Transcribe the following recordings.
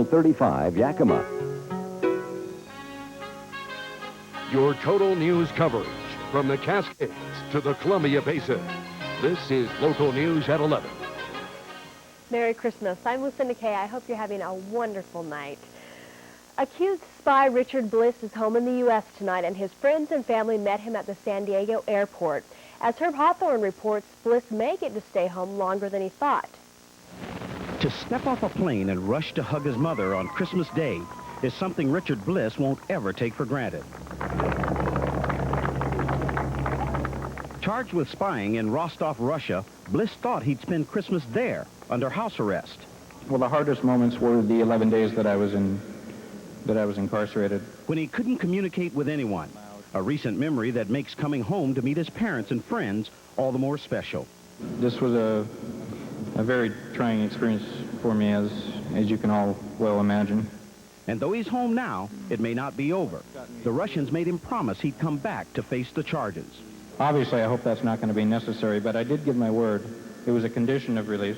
35 Yakima. Your total news coverage from the Cascades to the Columbia Basin. This is local news at 11. Merry Christmas. I'm Lucinda Kay. I hope you're having a wonderful night. Accused spy Richard Bliss is home in the U.S. tonight, and his friends and family met him at the San Diego airport. As Herb Hawthorne reports, Bliss may get to stay home longer than he thought. To step off a plane and rush to hug his mother on Christmas Day is something Richard Bliss won't ever take for granted. Charged with spying in Rostov, Russia, Bliss thought he'd spend Christmas there under house arrest. Well, the hardest moments were the 11 days that I was incarcerated. When he couldn't communicate with anyone, a recent memory that makes coming home to meet his parents and friends all the more special. This was a very trying experience for me, as you can all well imagine. And though he's home now, it may not be over. The Russians made him promise he'd come back to face the charges. Obviously, I hope that's not going to be necessary, but I did give my word. It was a condition of release.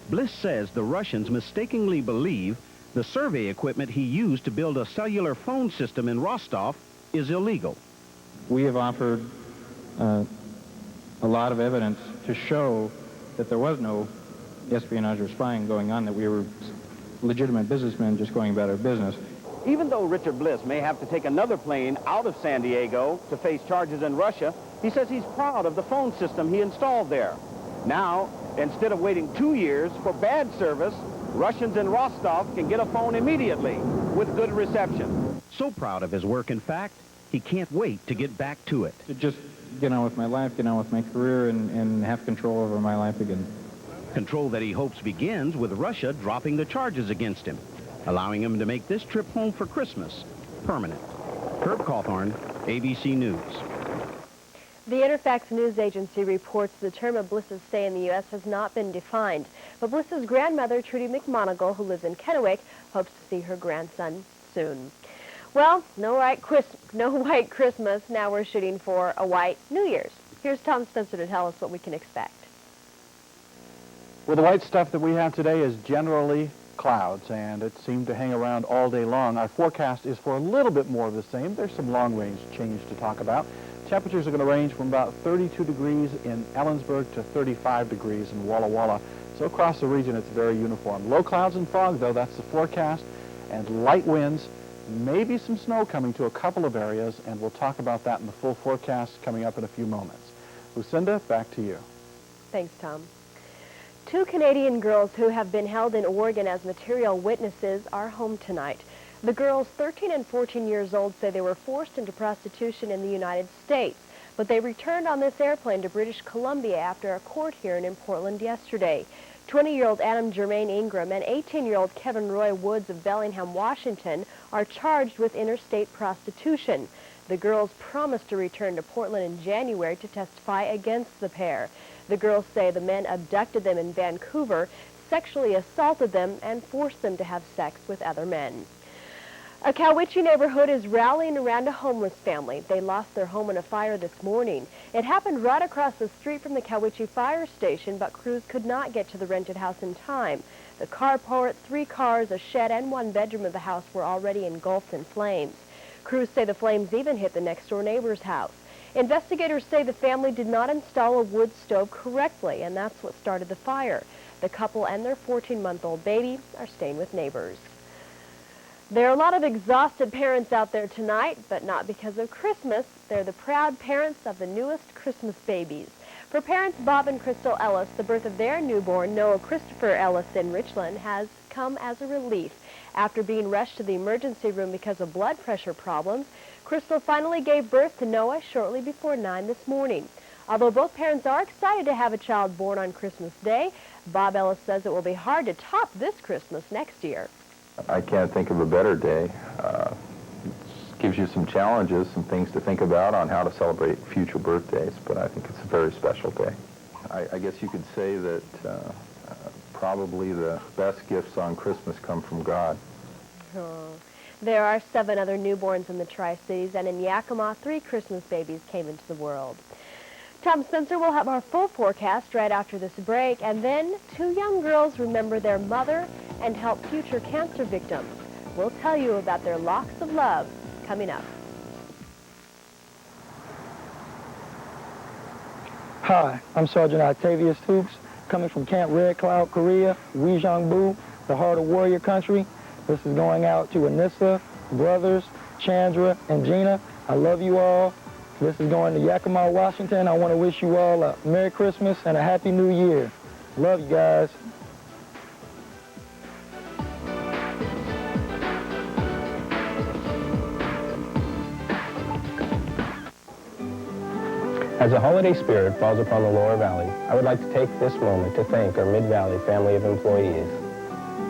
Bliss says the Russians mistakenly believe the survey equipment he used to build a cellular phone system in Rostov is illegal. We have offered a lot of evidence to show that there was no espionage or spying going on, that we were legitimate businessmen just going about our business. Even though Richard Bliss may have to take another plane out of San Diego to face charges in Russia, he says he's proud of the phone system he installed there. Now, instead of waiting 2 years for bad service, Russians in Rostov can get a phone immediately with good reception. So proud of his work, in fact, he can't wait to get back to it. To just get on with my life, get on with my career, and have control over my life again. Control that he hopes begins with Russia dropping the charges against him, allowing him to make this trip home for Christmas permanent. Herb Hawthorne, ABC News. The Interfax News Agency reports the term of Bliss's stay in the U.S. has not been defined, but Bliss's grandmother, Trudy McMonigal, who lives in Cowiche, hopes to see her grandson soon. Well, no white Christmas. Now we're shooting for a white New Year's. Here's Thom Spencer to tell us what we can expect. Well, the white stuff that we have today is generally clouds, and it seemed to hang around all day long. Our forecast is for a little bit more of the same. There's some long-range change to talk about. Temperatures are going to range from about 32 degrees in Ellensburg to 35 degrees in Walla Walla. So across the region, it's very uniform. Low clouds and fog, though, that's the forecast, and light winds. Maybe some snow coming to a couple of areas, and we'll talk about that in the full forecast coming up in a few moments. Lucinda, back to you. Thanks, Tom. 2 Canadian girls who have been held in Oregon as material witnesses are home tonight. The girls, 13 and 14 years old, say they were forced into prostitution in the United States, but they returned on this airplane to British Columbia after a court hearing in Portland yesterday. 20-year-old Adam Jermaine Ingram and 18-year-old Kevin Roy Woods of Bellingham, Washington, are charged with interstate prostitution. The girls promised to return to Portland in January to testify against the pair. The girls say the men abducted them in Vancouver, sexually assaulted them, and forced them to have sex with other men. A Cowiche neighborhood is rallying around a homeless family. They lost their home in a fire this morning. It happened right across the street from the Cowiche fire station, but crews could not get to the rented house in time. The carport, 3 cars, a shed, and 1 bedroom of the house were already engulfed in flames. Crews say the flames even hit the next-door neighbor's house. Investigators say the family did not install a wood stove correctly, and that's what started the fire. The couple and their 14-month-old baby are staying with neighbors. There are a lot of exhausted parents out there tonight, but not because of Christmas. They're the proud parents of the newest Christmas babies. For parents Bob and Crystal Ellis, the birth of their newborn, Noah Christopher Ellis in Richland, has come as a relief. After being rushed to the emergency room because of blood pressure problems, Crystal finally gave birth to Noah shortly before 9 this morning. Although both parents are excited to have a child born on Christmas Day, Bob Ellis says it will be hard to top this Christmas next year. I can't think of a better day. It gives you some challenges, some things to think about on how to celebrate future birthdays, but I think it's a very special day. I guess you could say that probably the best gifts on Christmas come from God. Oh. There are 7 other newborns in the Tri-Cities, and in Yakima, 3 Christmas babies came into the world. Thom Spencer will have our full forecast right after this break, and then 2 young girls remember their mother and help future cancer victims. We'll tell you about their locks of love coming up. Hi, I'm Sergeant Octavius Toops, coming from Camp Red Cloud, Korea, Uijeongbu, the heart of warrior country. This is going out to Anissa, brothers, Chandra, and Gina. I love you all. This is going to Yakima, Washington. I want to wish you all a Merry Christmas and a Happy New Year. Love you guys. As a holiday spirit falls upon the Lower Valley, I would like to take this moment to thank our Mid-Valley family of employees,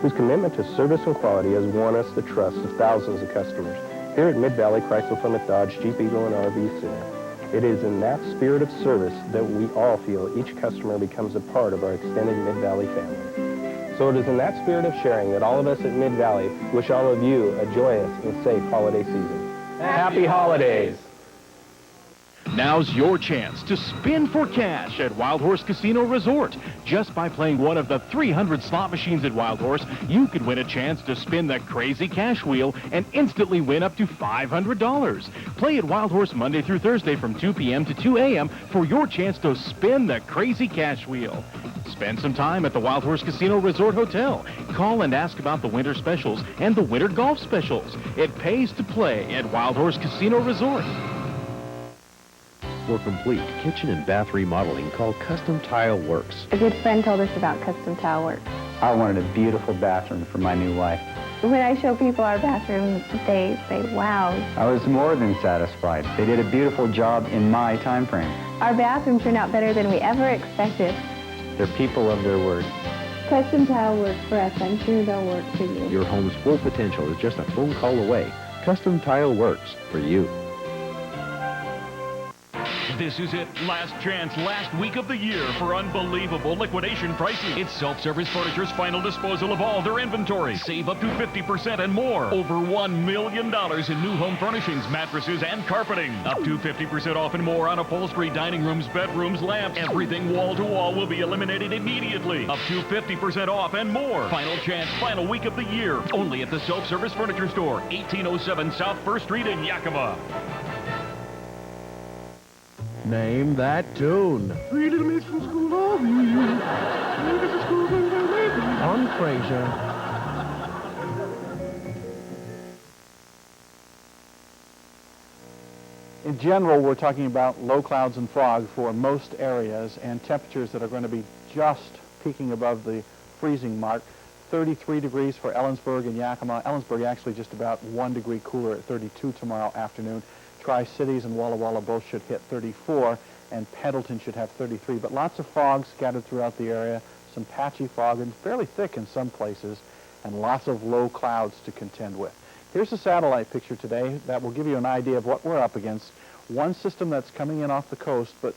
whose commitment to service and quality has won us the trust of thousands of customers. Here at Mid-Valley Chrysler Plymouth Dodge Jeep Eagle and RV Center, it is in that spirit of service that we all feel each customer becomes a part of our extended Mid-Valley family. So it is in that spirit of sharing that all of us at Mid-Valley wish all of you a joyous and safe holiday season. Happy holidays! Now's your chance to spin for cash at Wild Horse Casino Resort. Just by playing one of the 300 slot machines at Wild Horse, you could win a chance to spin the crazy cash wheel and instantly win up to $500. Play at Wild Horse Monday through Thursday from 2 p.m. to 2 a.m. for your chance to spin the crazy cash wheel. Spend some time at the Wild Horse Casino Resort Hotel. Call and ask about the winter specials and the winter golf specials. It pays to play at Wild Horse Casino Resort. For complete kitchen and bath remodeling, call Custom Tile Works. A good friend told us about Custom Tile Works. I wanted a beautiful bathroom for my new wife. When I show people our bathroom, they say, wow. I was more than satisfied. They did a beautiful job in my time frame. Our bathroom turned out better than we ever expected. They're people of their word. Custom Tile Works for us. I'm sure they'll work for you. Your home's full potential is just a phone call away. Custom Tile Works for you. This is it. Last chance, last week of the year for unbelievable liquidation pricing. It's Self-Service Furniture's final disposal of all their inventory. Save up to 50% and more. Over $1 million in new home furnishings, mattresses, and carpeting. Up to 50% off and more on upholstery, dining rooms, bedrooms, lamps. Everything wall to wall will be eliminated immediately. Up to 50% off and more. Final chance, final week of the year. Only at the Self-Service Furniture Store, 1807 South 1st Street in Yakima. Name that tune. Three little miss from school love you. On Frasier. In general, we're talking about low clouds and fog for most areas and temperatures that are going to be just peaking above the freezing mark. 33 degrees for Ellensburg and Yakima. Ellensburg actually just about 1 degree cooler at 32 tomorrow afternoon. Tri-Cities and Walla Walla both should hit 34, and Pendleton should have 33. But lots of fog scattered throughout the area, some patchy fog, and fairly thick in some places, and lots of low clouds to contend with. Here's a satellite picture today that will give you an idea of what we're up against. One system that's coming in off the coast, but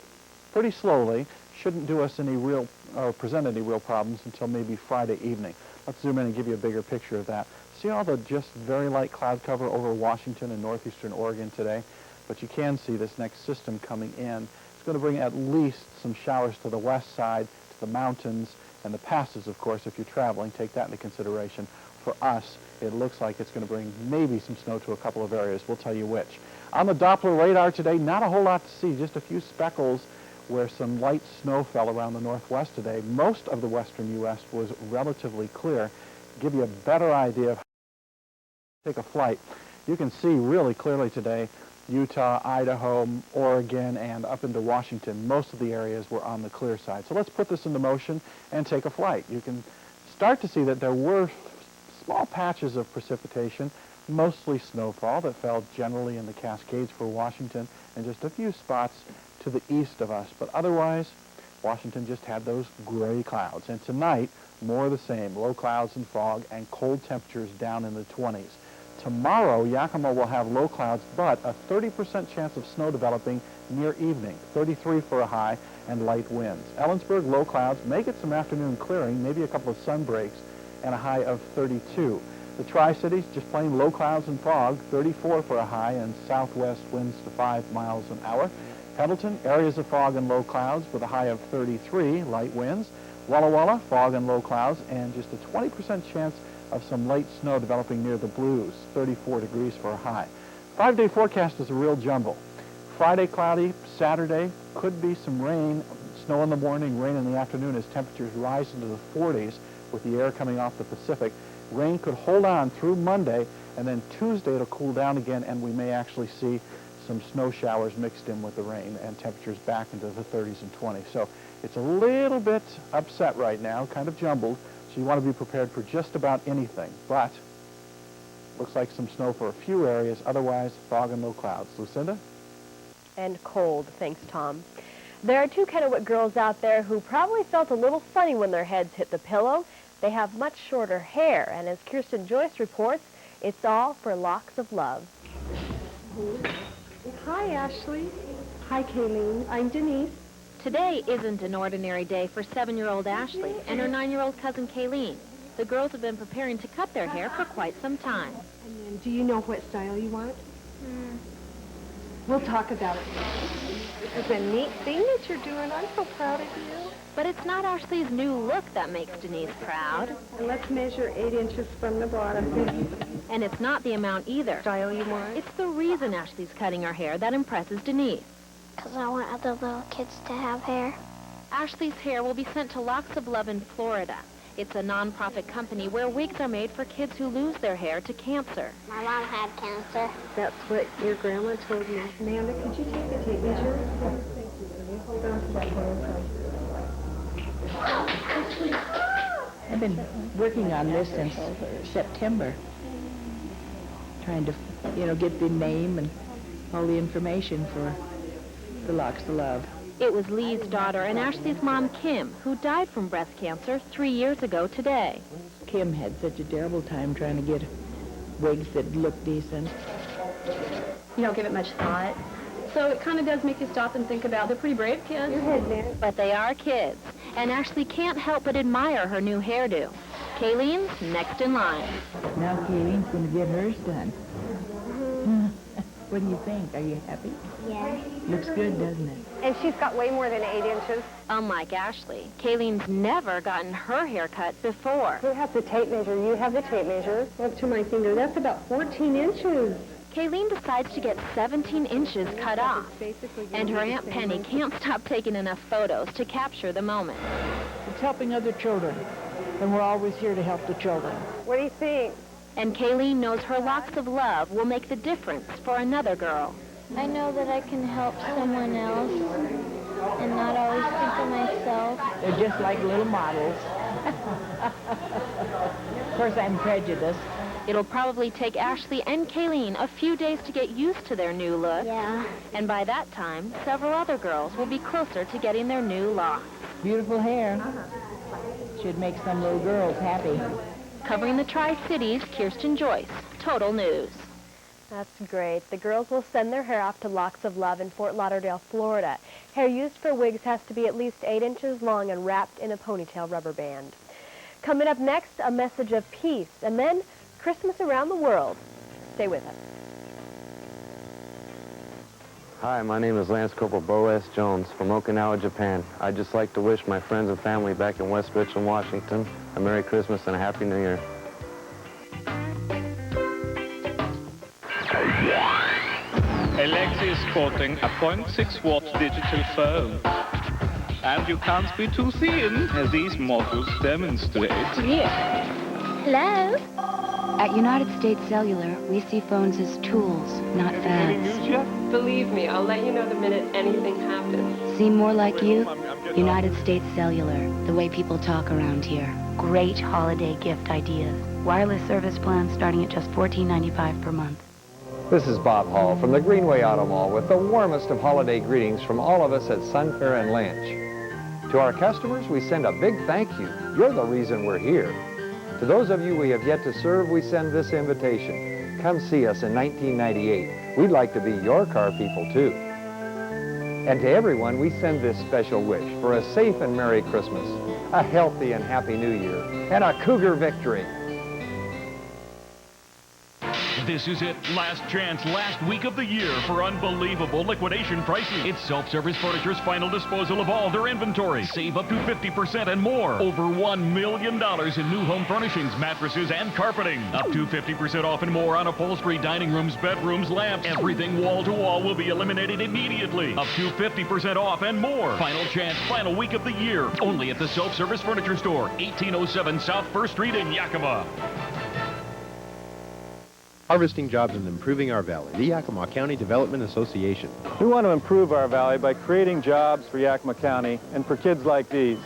pretty slowly, shouldn't do us any real, or present any real problems until maybe Friday evening. Let's zoom in and give you a bigger picture of that. See all the just very light cloud cover over Washington and northeastern Oregon today? But you can see this next system coming in. It's going to bring at least some showers to the west side, to the mountains, and the passes, of course, if you're traveling. Take that into consideration. For us, it looks like it's going to bring maybe some snow to a couple of areas. We'll tell you which. On the Doppler radar today, not a whole lot to see, just a few speckles where some light snow fell around the northwest today. Most of the western U.S. was relatively clear. Give you a better idea of how to take a flight. You can see really clearly today Utah, Idaho, Oregon, and up into Washington. Most of the areas were on the clear side. So let's put this into motion and take a flight. You can start to see that there were small patches of precipitation, mostly snowfall that fell generally in the Cascades for Washington and just a few spots to the east of us. But otherwise, Washington just had those gray clouds. And tonight, more of the same, low clouds and fog and cold temperatures down in the 20s. Tomorrow, Yakima will have low clouds, but a 30% chance of snow developing near evening, 33 for a high, and light winds. Ellensburg, low clouds, may get some afternoon clearing, maybe a couple of sun breaks, and a high of 32. The Tri-Cities, just plain low clouds and fog, 34 for a high, and southwest winds to 5 miles an hour. Pendleton, areas of fog and low clouds with a high of 33, light winds. Walla Walla, fog and low clouds, and just a 20% chance of some light snow developing near the Blues, 34 degrees for a high. 5-day forecast is a real jumble. Friday cloudy, Saturday could be some rain, snow in the morning, rain in the afternoon as temperatures rise into the 40s with the air coming off the Pacific. Rain could hold on through Monday, and then Tuesday it'll cool down again, and we may actually see some snow showers mixed in with the rain and temperatures back into the 30s and 20s. So it's a little bit upset right now, kind of jumbled, so you want to be prepared for just about anything. But looks like some snow for a few areas, otherwise fog and low clouds. Lucinda? And cold. Thanks, Tom. There are two Kennewick girls out there who probably felt a little funny when their heads hit the pillow. They have much shorter hair, and as Kirsten Joyce reports, it's all for locks of love. Hi, Ashley. Hi, Kayleen. I'm Denise. Today isn't an ordinary day for 7-year-old Ashley and her 9-year-old cousin Kayleen. The girls have been preparing to cut their hair for quite some time. And then, do you know what style you want? We'll talk about it. It's a neat thing that you're doing. I'm so proud of you. But it's not Ashley's new look that makes Denise proud. And let's measure 8 inches from the bottom. And it's not the amount either. Style you want? It's the reason Ashley's cutting her hair that impresses Denise. Because I want other little kids to have hair. Ashley's hair will be sent to Locks of Love in Florida. It's a non-profit company where wigs are made for kids who lose their hair to cancer. My mom had cancer. That's what your grandma told me. Amanda, could you take the tape measure? Thank you. Can you hold on to that one? I've been working on this since September, trying to, get the name and all the information for the Locks of Love. It was Lee's daughter and Ashley's mom, Kim, who died from breast cancer 3 years ago today. Kim had such a terrible time trying to get wigs that looked decent. You don't give it much thought. So it kind of does make you stop and think about they're pretty brave kids. But they are kids, and Ashley can't help but admire her new hairdo. Kayleen's next in line. Now Kayleen's going to get hers done. What do you think? Are you happy? Yeah. Looks good, doesn't it? And she's got way more than 8 inches. Unlike Ashley, Kayleen's never gotten her hair cut before. Who has the tape measure? You have the tape measure. Up to my finger. That's about 14 inches. Kaylene decides to get 17 inches cut off. And her Aunt Penny can't stop taking enough photos to capture the moment. It's helping other children, and we're always here to help the children. What do you think? And Kayleen knows her Locks of Love will make the difference for another girl. I know that I can help someone else and not always think of myself. They're just like little models. Of course, I'm prejudiced. It'll probably take Ashley and Kayleen a few days to get used to their new look. Yeah. And by that time, several other girls will be closer to getting their new locks. Beautiful hair. Should make some little girls happy. Covering the Tri-Cities, Kirsten Joyce, Total News. That's great. The girls will send their hair off to Locks of Love in Fort Lauderdale, Florida. Hair used for wigs has to be at least 8 inches long and wrapped in a ponytail rubber band. Coming up next, a message of peace, and then Christmas around the world. Stay with us. Hi, my name is Lance Corporal Bo S. Jones from Okinawa, Japan. I'd just like to wish my friends and family back in West Richland, Washington, a Merry Christmas and a Happy New Year. Alexi is sporting a 0.6-watt digital phone. And you can't be too thin, as these models demonstrate. Hello? At United States Cellular, we see phones as tools, not fads. Believe me, I'll let you know the minute anything happens. Seem more like you? United States Cellular, the way people talk around here. Great holiday gift ideas. Wireless service plans starting at just $14.95 per month. This is Bob Hall from the Greenway Auto Mall with the warmest of holiday greetings from all of us at Sunfair and Lynch. To our customers, we send a big thank you. You're the reason we're here. To those of you we have yet to serve, we send this invitation. Come see us in 1998. We'd like to be your car people, too. And to everyone, we send this special wish for a safe and Merry Christmas, a healthy and Happy New Year, and a Cougar victory. This is it. Last chance, last week of the year for unbelievable liquidation pricing. It's Self-Service Furniture's final disposal of all their inventory. Save up to 50% and more. Over $1 million in new home furnishings, mattresses, and carpeting. Up to 50% off and more on upholstery, dining rooms, bedrooms, lamps. Everything wall to wall will be eliminated immediately. Up to 50% off and more. Final chance, final week of the year. Only at the Self-Service Furniture Store, 1807 South 1st Street in Yakima. Harvesting jobs and improving our valley. The Yakima County Development Association. We want to improve our valley by creating jobs for Yakima County and for kids like these.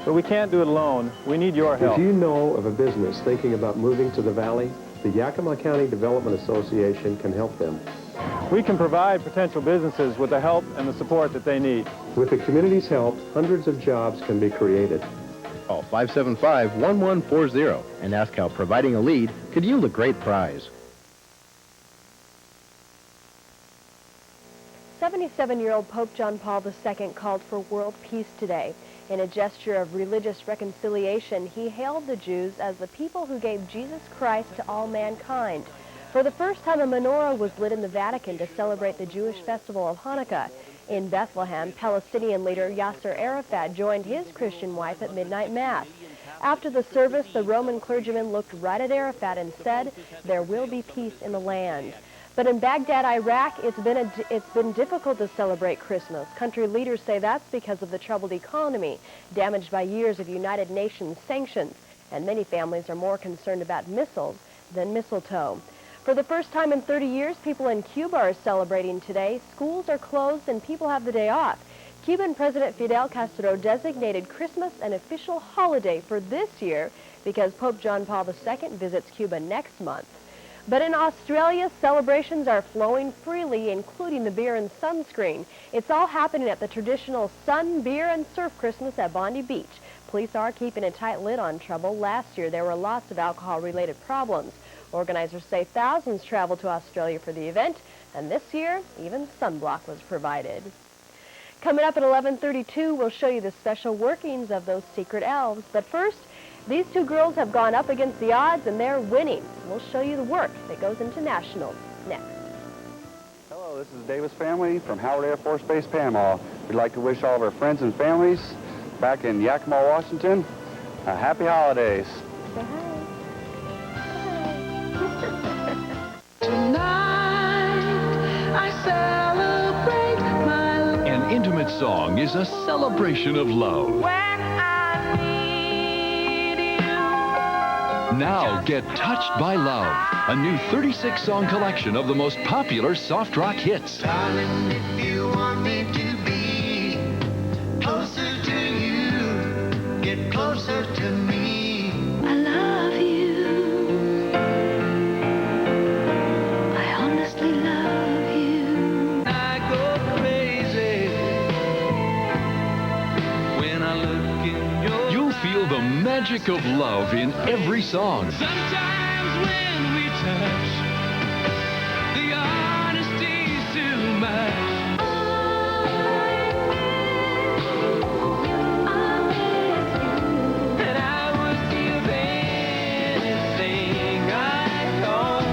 But we can't do it alone. We need your help. If you know of a business thinking about moving to the valley, the Yakima County Development Association can help them. We can provide potential businesses with the help and the support that they need. With the community's help, hundreds of jobs can be created. Call 575-1140 and ask how providing a lead could yield a great prize. 77-year-old Pope John Paul II called for world peace today. In a gesture of religious reconciliation, he hailed the Jews as the people who gave Jesus Christ to all mankind. For the first time, a menorah was lit in the Vatican to celebrate the Jewish festival of Hanukkah. In Bethlehem, Palestinian leader Yasser Arafat joined his Christian wife at midnight mass. After the service, the Roman clergyman looked right at Arafat and said, "There will be peace in the land." But in Baghdad, Iraq, it's been difficult to celebrate Christmas. Country leaders say that's because of the troubled economy, damaged by years of United Nations sanctions, and many families are more concerned about missiles than mistletoe. For the first time in 30 years, people in Cuba are celebrating today. Schools are closed and people have the day off. Cuban President Fidel Castro designated Christmas an official holiday for this year because Pope John Paul II visits Cuba next month. But in Australia, celebrations are flowing freely, including the beer and sunscreen. It's all happening at the traditional sun, beer, and surf Christmas at Bondi Beach. Police are keeping a tight lid on trouble. Last year, there were lots of alcohol-related problems. Organizers say thousands traveled to Australia for the event, and this year, even sunblock was provided. Coming up at 11:32, we'll show you the special workings of those secret elves. But first, these two girls have gone up against the odds, and they're winning. We'll show you the work that goes into nationals next. Hello, this is Davis family from Howard Air Force Base, Panama. We'd like to wish all of our friends and families back in Yakima, Washington, happy holidays. Say hi. Tonight, I celebrate my love. An intimate song is a celebration of love. When I need you. Now get Touched by Love, a new 36-song collection of the most popular soft rock hits. Darling, if you want me to be closer to you, get closer to me. I love you. I honestly love you. I go crazy when I look in your You'll feel the magic of love in every song. Sometimes when we touch, the honesty's too much. And I would give anything I own.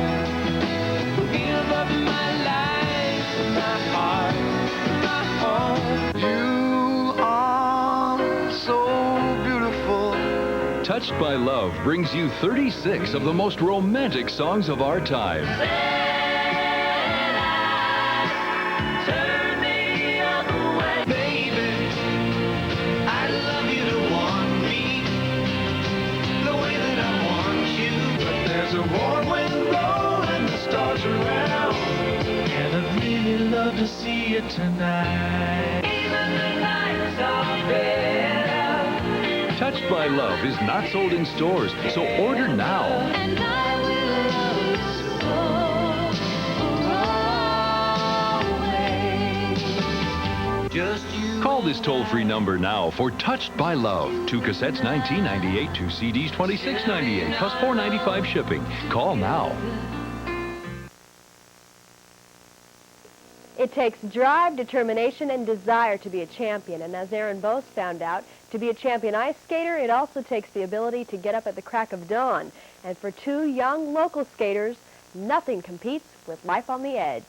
Give up my life, my heart, my home. You are so beautiful. Touched by Love brings you 36 of the most romantic songs of our time. Turn the other way, baby. I love you to want me the way that I want you. But there's a warm wind blowing, the stars around, and I'd really love to see you tonight. Even the nights are better. Touched by Love is not sold in stores, so order now. And I will love you so always. Just you. Call this toll-free number now for Touched by Love. 2 cassettes, $19.98. 2 CDs, $26.98. Plus $4.95 shipping. Call now. It takes drive, determination, and desire to be a champion. And as Aaron Bose found out, to be a champion ice skater, it also takes the ability to get up at the crack of dawn. And for two young local skaters, Nothing competes with life on the edge.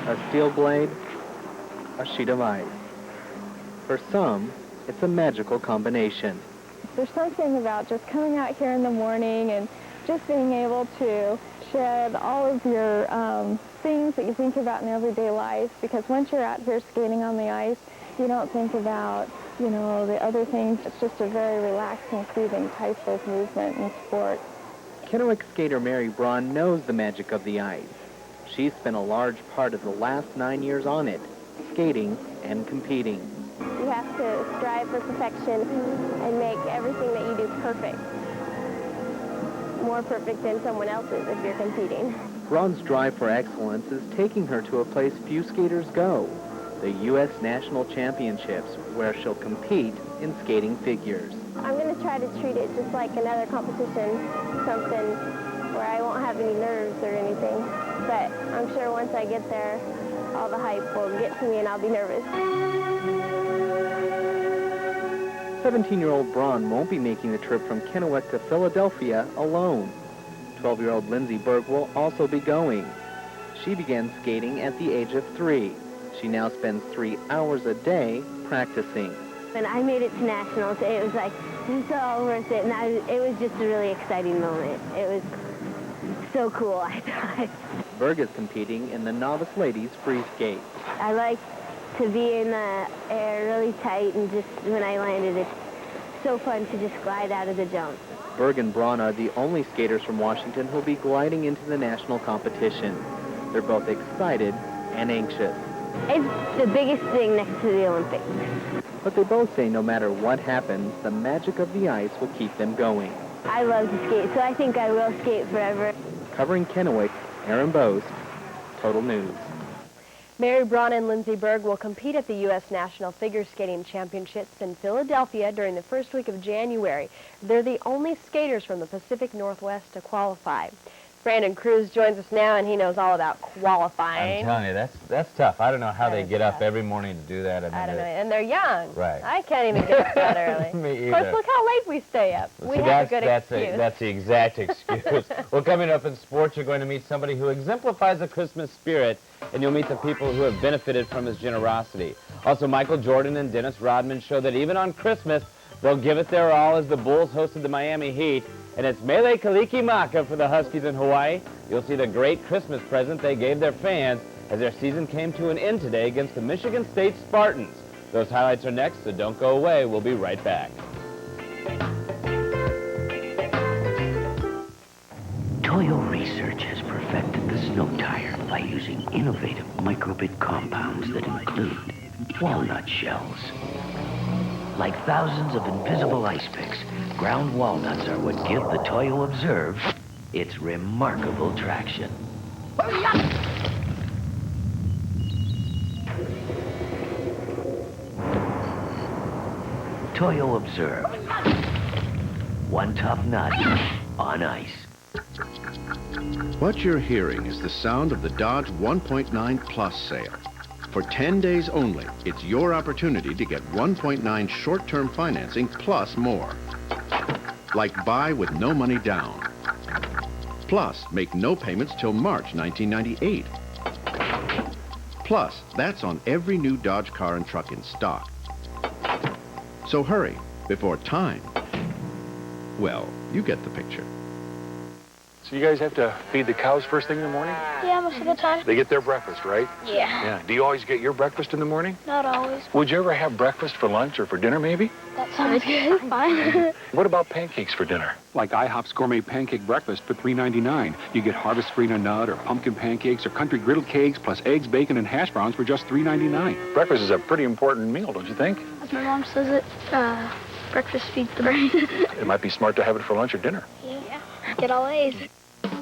A steel blade, a sheet of ice. For some, it's a magical combination. There's something about just coming out here in the morning and just being able to shed all of your things that you think about in everyday life, because once you're out here skating on the ice, you don't think about, you know, the other things. It's just a very relaxing, soothing type of movement and sport. Kennewick skater Mary Braun knows the magic of the ice. She's spent a large part of the last 9 years on it, skating and competing. You have to strive for perfection and make everything that you do perfect. More perfect than someone else's if you're competing. Braun's drive for excellence is taking her to a place few skaters go, the U.S. National Championships, where she'll compete in skating figures. I'm going to try to treat it just like another competition, something where I won't have any nerves or anything. But I'm sure once I get there, all the hype will get to me and I'll be nervous. 17-year-old Braun won't be making the trip from Kennewick to Philadelphia alone. 12-year-old Lindsay Berg will also be going. She began skating at the age of 3. She now spends 3 hours a day practicing. When I made it to nationals, it was like, it's all worth it. And it was just a really exciting moment. It was so cool, I thought. Berg is competing in the novice ladies free skate. I like to be in the air really tight, and just when I landed, it's so fun to just glide out of the jump. Berg and Braun are the only skaters from Washington who'll be gliding into the national competition. They're both excited and anxious. It's the biggest thing next to the Olympics. But they both say no matter what happens, the magic of the ice will keep them going. I love to skate, so I think I will skate forever. Covering Kennewick, Aaron Boast, Total News. Mary Braun and Lindsay Berg will compete at the U.S. National Figure Skating Championships in Philadelphia during the first week of January. They're the only skaters from the Pacific Northwest to qualify. Brandon Cruz joins us now, and he knows all about qualifying. I'm telling you, that's tough. I don't know how they get up every morning to do that. I don't know, and they're young. Right. I can't even get up that early. Me Of course, either. look how late we stay up. We have a good excuse. That's the exact excuse. Well, coming up in sports, you're going to meet somebody who exemplifies the Christmas spirit, and you'll meet the people who have benefited from his generosity. Also, Michael Jordan and Dennis Rodman show that even on Christmas, they'll give it their all as the Bulls hosted the Miami Heat. And it's Mele Kalikimaka for the Huskies in Hawaii. You'll see the great Christmas present they gave their fans as their season came to an end today against the Michigan State Spartans. Those highlights are next, so don't go away. We'll be right back. Toyo Research has perfected the snow tire by using innovative microbit compounds that include walnut shells. Like thousands of invisible ice picks, ground walnuts are what give the Toyo Observe its remarkable traction. Toyo Observe. One tough nut on ice. What you're hearing is the sound of the Dodge 1.9 Plus sale. For 10 days only, it's your opportunity to get 1.9 short-term financing plus more. Like buy with no money down. Plus, make no payments till March 1998. Plus, that's on every new Dodge car and truck in stock. So hurry, before time. Well, you get the picture. So you guys have to feed the cows first thing in the morning? Yeah, most of the time. They get their breakfast, right? Yeah. Yeah. Do you always get your breakfast in the morning? Not always. Would you ever have breakfast for lunch or for dinner, maybe? That sounds good. Fine. What about pancakes for dinner? Like IHOP's Gourmet Pancake Breakfast for $3.99. You get Harvest Farina Nut or pumpkin pancakes or country griddled cakes plus eggs, bacon, and hash browns for just $3.99. Breakfast is a pretty important meal, don't you think? As my mom says it, breakfast feeds the brain. It might be smart to have it for lunch or dinner. Yeah. Get all A's.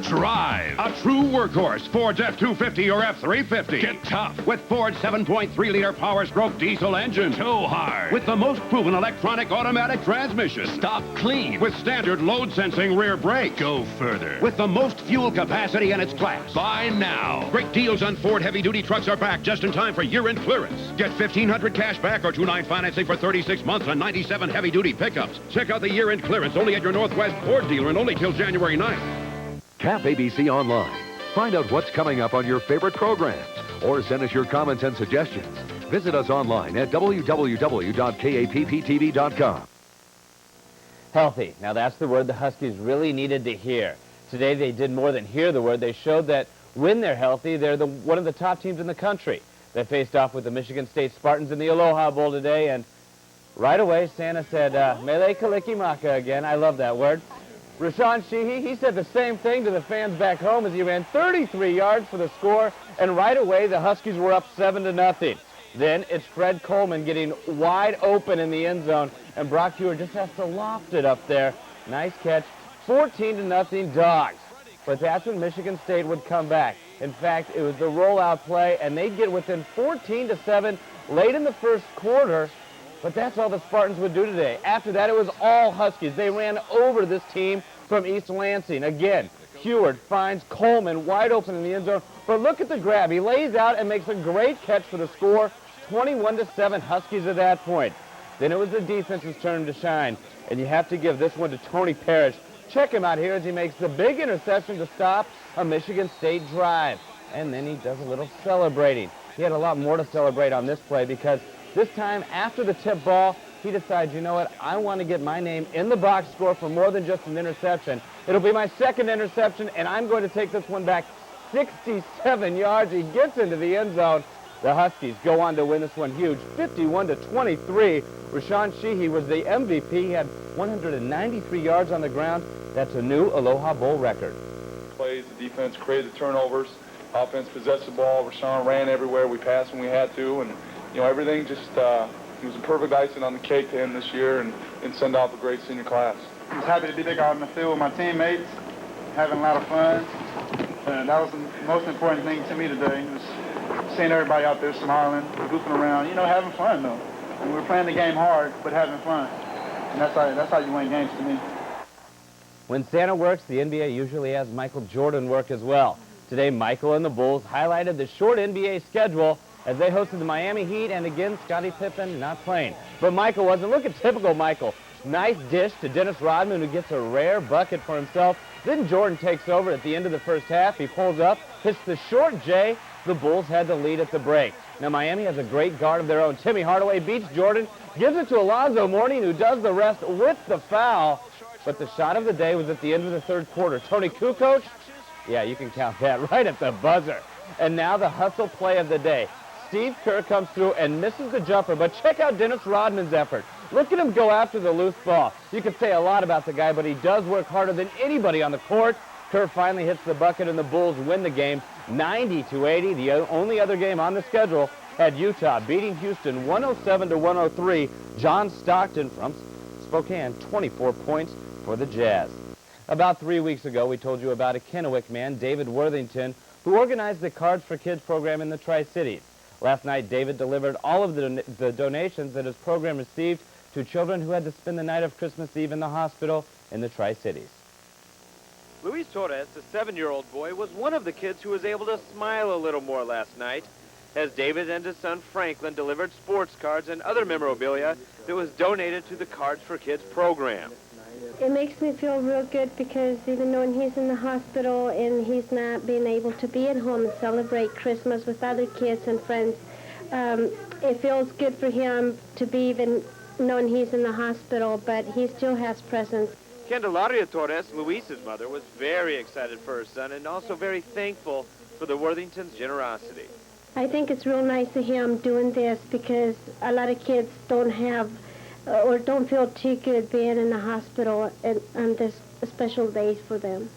Drive. A true workhorse. Ford's F-250 or F-350. Get tough. With Ford's 7.3-liter power-stroke diesel engine. Go hard. With the most proven electronic automatic transmission. Stop clean. With standard load-sensing rear brakes. Go further. With the most fuel capacity in its class. Buy now. Great deals on Ford heavy-duty trucks are back just in time for year-end clearance. Get $1,500 cash back or 2.9 financing for 36 months on 97 heavy-duty pickups. Check out the year-end clearance only at your Northwest Ford dealer and only till January 9th. KAPP ABC Online. Find out what's coming up on your favorite programs or send us your comments and suggestions. Visit us online at www.kapptv.com. Healthy. Now that's the word the Huskies really needed to hear. Today they did more than hear the word. They showed that when they're healthy, they're one of the top teams in the country. They faced off with the Michigan State Spartans in the Aloha Bowl today, and right away Santa said, Mele Kalikimaka again. I love that word. Rashawn Sheehy, he said the same thing to the fans back home as he ran 33 yards for the score, and right away the Huskies were up 7-0. Then it's Fred Coleman getting wide open in the end zone, and Brock Hewer just has to loft it up there. Nice catch. 14-0 Dogs. But that's when Michigan State would come back. In fact, it was the rollout play, and they'd get within 14-7 late in the first quarter. But that's all the Spartans would do today. After that, it was all Huskies. They ran over this team from East Lansing. Again, Heward finds Coleman wide open in the end zone. But look at the grab. He lays out and makes a great catch for the score. 21-7 Huskies at that point. Then it was the defense's turn to shine. And you have to give this one to Tony Parrish. Check him out here as he makes the big interception to stop a Michigan State drive. And then he does a little celebrating. He had a lot more to celebrate on this play because this time, after the tip ball, he decides, you know what, I want to get my name in the box score for more than just an interception. It'll be my second interception, and I'm going to take this one back 67 yards. He gets into the end zone. The Huskies go on to win this one huge, 51-23. Rashawn Sheehy was the MVP. He had 193 yards on the ground. That's a new Aloha Bowl record. Plays, the defense created the turnovers. Offense possessed the ball. Rashawn ran everywhere. We passed when we had to, and you know, everything just, it was a perfect icing on the cake to end this year and send off a great senior class. I was happy to be back out in the field with my teammates, having a lot of fun. And that was the most important thing to me today, was seeing everybody out there smiling, goofing around, you know, having fun though. And we were playing the game hard, but having fun. And that's how you win games to me. When Santa works, the NBA usually has Michael Jordan work as well. Today, Michael and the Bulls highlighted the short NBA schedule as they hosted the Miami Heat, and again, Scottie Pippen not playing. But Michael wasn't. Look at typical Michael. Nice dish to Dennis Rodman, who gets a rare bucket for himself. Then Jordan takes over at the end of the first half. He pulls up, hits the short J. The Bulls had the lead at the break. Now, Miami has a great guard of their own. Timmy Hardaway beats Jordan, gives it to Alonzo Mourning, who does the rest with the foul. But the shot of the day was at the end of the third quarter. Tony Kukoc, yeah, you can count that right at the buzzer. And now the hustle play of the day. Steve Kerr comes through and misses the jumper, but check out Dennis Rodman's effort. Look at him go after the loose ball. You could say a lot about the guy, but he does work harder than anybody on the court. Kerr finally hits the bucket, and the Bulls win the game 90-80. The only other game on the schedule had Utah beating Houston 107-103. John Stockton from Spokane, 24 points for the Jazz. About 3 weeks ago, we told you about a Kennewick man, David Worthington, who organized the Cards for Kids program in the Tri-Cities. Last night, David delivered all of the donations that his program received to children who had to spend the night of Christmas Eve in the hospital in the Tri-Cities. Luis Torres, the 7-year-old boy, was one of the kids who was able to smile a little more last night, as David and his son Franklin delivered sports cards and other memorabilia that was donated to the Cards for Kids program. It makes me feel real good because even though he's in the hospital and he's not being able to be at home and celebrate Christmas with other kids and friends, it feels good for him to be even knowing he's in the hospital, but he still has presence. Candelaria Torres, Luis's mother, was very excited for her son and also very thankful for the Worthingtons' generosity. I think it's real nice of him doing this because a lot of kids don't have or don't feel too good being in the hospital on this special day for them.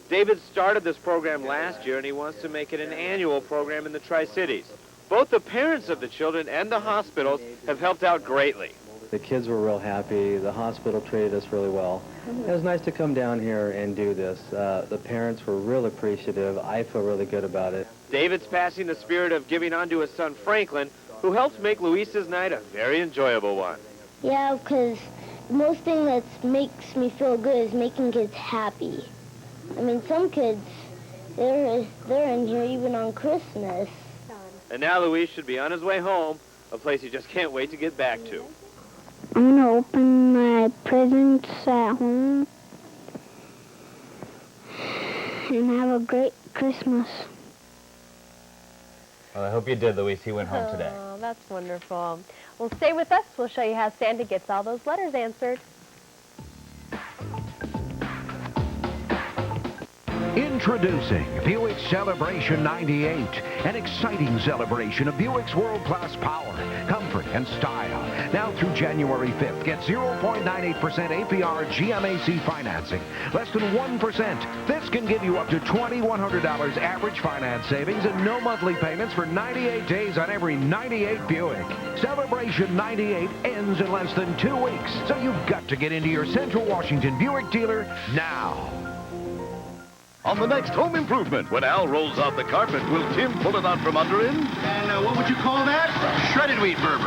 David started this program last year, and he wants to make it an annual program in the Tri-Cities. Both the parents of the children and the hospitals have helped out greatly. The kids were real happy. The hospital treated us really well. It was nice to come down here and do this. The parents were real appreciative. I feel really good about it. David's passing the spirit of giving on to his son Franklin, who helps make Luis's night a very enjoyable one. Yeah, because the most thing that makes me feel good is making kids happy. I mean, some kids, they're in here even on Christmas. And now Luis should be on his way home, a place he just can't wait to get back to. I'm going to open my presents at home and have a great Christmas. Well, I hope you did, Luis. He went home today. Oh, that's wonderful. Well, stay with us. We'll show you how Santa gets all those letters answered. Introducing Buick Celebration 98, an exciting celebration of Buick's world-class power, comfort, and style. Now through January 5th, get 0.98% APR GMAC financing, less than 1%. This can give you up to $2,100 average finance savings and no monthly payments for 98 days on every 98 Buick. Celebration 98 ends in less than 2 weeks, so you've got to get into your Central Washington Buick dealer now. On the next home improvement, when Al rolls out the carpet, will Tim pull it out from under him? And what would you call that? Shredded wheat Berber.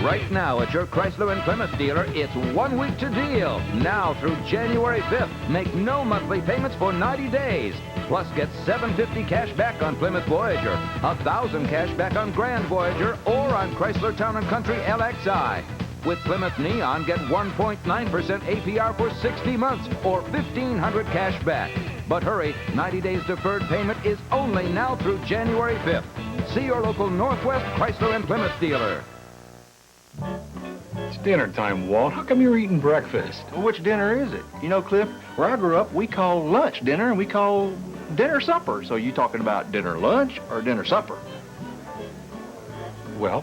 Right now at your Chrysler and Plymouth dealer, it's 1 week to deal. Now through January 5th, make no monthly payments for 90 days. Plus get $750 cash back on Plymouth Voyager, $1,000 cash back on Grand Voyager, or on Chrysler Town & Country LXI. With Plymouth Neon, get 1.9% APR for 60 months or $1,500 cash back. But hurry, 90 days deferred payment is only now through January 5th. See your local Northwest Chrysler and Plymouth dealer. It's dinner time, Walt. How come you're eating breakfast? Well, which dinner is it? You know, Cliff, where I grew up, we call lunch dinner and we call dinner supper. So you talking about dinner lunch or dinner supper? Well,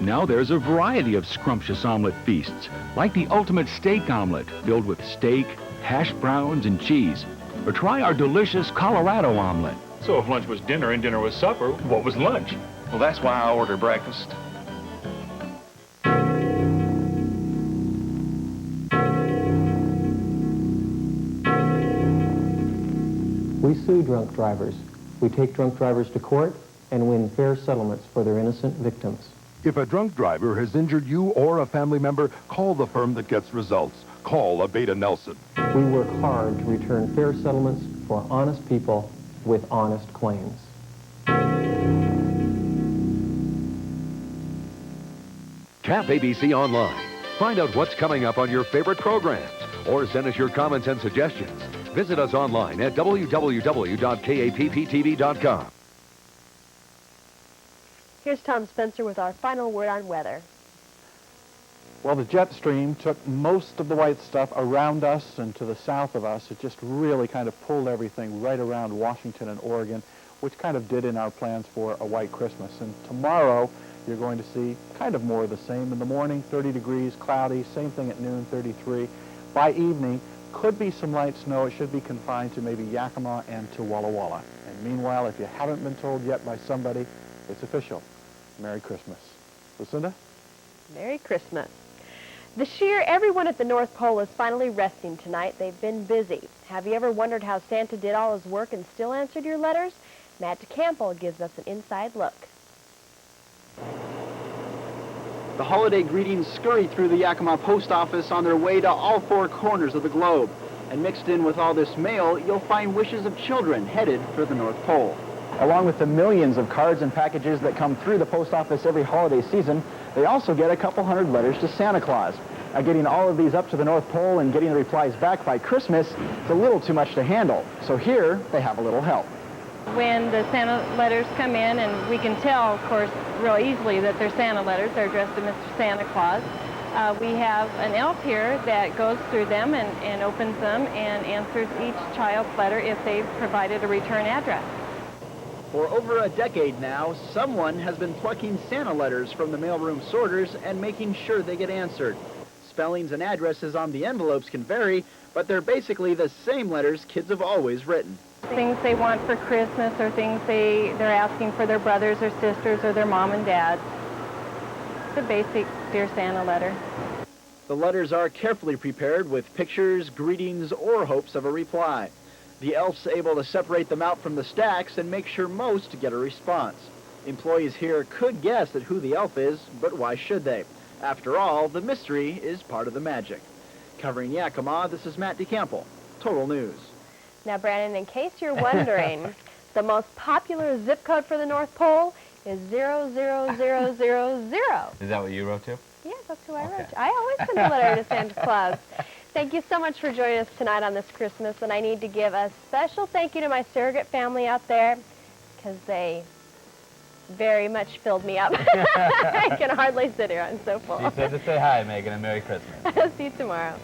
now there's a variety of scrumptious omelet feasts, like the ultimate steak omelet, filled with steak, hash browns, and cheese. Or try our delicious Colorado omelet. So if lunch was dinner and dinner was supper, what was lunch? Well, that's why I order breakfast. We sue drunk drivers. We take drunk drivers to court and win fair settlements for their innocent victims. If a drunk driver has injured you or a family member, call the firm that gets results. Call Abeta Nelson. We work hard to return fair settlements for honest people with honest claims. KAPP ABC Online. Find out what's coming up on your favorite programs or send us your comments and suggestions. Visit us online at www.kapptv.com. Here's Thom Spencer with our final word on weather. Well, the jet stream took most of the white stuff around us and to the south of us. It just really kind of pulled everything right around Washington and Oregon, which kind of did in our plans for a white Christmas. And tomorrow, you're going to see kind of more of the same. In the morning, 30 degrees, cloudy. Same thing at noon, 33. By evening, could be some light snow. It should be confined to maybe Yakima and to Walla Walla. And meanwhile, if you haven't been told yet by somebody, it's official. Merry Christmas. Lucinda? Merry Christmas. This year, everyone at the North Pole is finally resting tonight. They've been busy. Have you ever wondered how Santa did all his work and still answered your letters? Matt DeCampo gives us an inside look. The holiday greetings scurry through the Yakima post office on their way to all four corners of the globe. And mixed in with all this mail, you'll find wishes of children headed for the North Pole. Along with the millions of cards and packages that come through the post office every holiday season, they also get a couple hundred letters to Santa Claus. Now, getting all of these up to the North Pole and getting the replies back by Christmas is a little too much to handle. So here, they have a little help. When the Santa letters come in, and we can tell, of course, real easily that they're Santa letters, they're addressed to Mr. Santa Claus. We have an elf here that goes through them and opens them and answers each child's letter if they've provided a return address. For over a decade now, someone has been plucking Santa letters from the mailroom sorters and making sure they get answered. Spellings and addresses on the envelopes can vary, but they're basically the same letters kids have always written. Things they want for Christmas or things they're asking for their brothers or sisters or their mom and dad. just a basic Dear Santa letter. The letters are carefully prepared with pictures, greetings, or hopes of a reply. The elf's able to separate them out from the stacks and make sure most get a response. Employees here could guess at who the elf is, but why should they? After all, the mystery is part of the magic. Covering Yakima, this is Matt DeCample, Total News. Now, Brandon, in case you're wondering, the most popular zip code for the North Pole is 00000. Is that what you wrote too? Yeah, that's who I wrote. I always send a letter to Santa Claus. Thank you so much for joining us tonight on this Christmas, and I need to give a special thank you to my surrogate family out there, because they very much filled me up. I can hardly sit here. I'm so full. She said to say hi, Megan, and Merry Christmas. See you tomorrow.